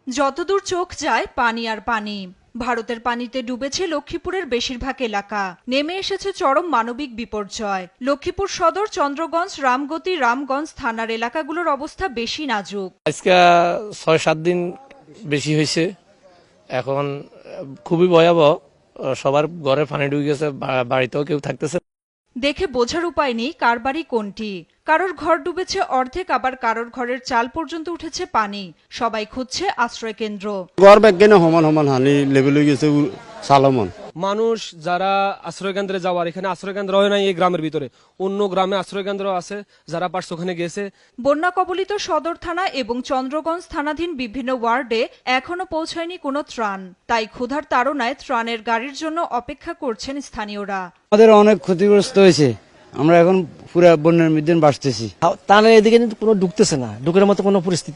যতদূর চোখ যায় পানি আর পানি। ভারতের পানিতে ডুবেছে লক্ষ্মীপুরের বেশিরভাগ এলাকা। নেমে এসেছে চরম মানবিক বিপর্যয়। লক্ষ্মীপুর সদর, চন্দ্রগঞ্জ, রামগতি, রামগঞ্জ থানার এলাকাগুলোর অবস্থা বেশি নাজুক। আজকে ৬-৭ দিন বেশি হয়েছে। এখন খুবই ভয়াবহ, সবার ঘরে পানি ঢুকে গেছে, বাড়িতেও কেউ থাকতেছে। দেখে বোঝার উপায় নেই কার বাড়ি কোনটি। কারোর ঘর ডুবেছে অর্ধেক, আবার কারোর ঘরের চাল পর্যন্ত উঠেছে পানি। সবাই খুঁজছে আশ্রয় কেন্দ্র। ঘর ব্যাগে সমান সমান হানি লেভেল হয়ে গেছে সালমন। মানুষ যারা আশ্রয় কেন্দ্রে যাওয়ার, এখানে আশ্রয় কেন্দ্র হয় নাই এই গ্রামের ভিতরে, অন্য গ্রামে আশ্রয় কেন্দ্র আছে, যারা পারছে ওখানে গেছে। বন্যা কবলিত সদর থানা এবং চন্দ্রগঞ্জ থানাধীন বিভিন্ন ওয়ার্ডে এখনো পৌঁছায়নি কোনো ত্রাণ। তাই ক্ষুধার তাড়নায় ত্রাণের গাড়ির জন্য অপেক্ষা করছেন স্থানীয়রা। আমাদের অনেক ক্ষতিগ্রস্ত হয়েছে, আমরা এখন পুরো বন্যার মধ্যে বাঁচতেছি। টানের এদিকে কিন্তু কোনো ঢুকতেছে না, ঢুকের মতো কোনো পরিস্থিতি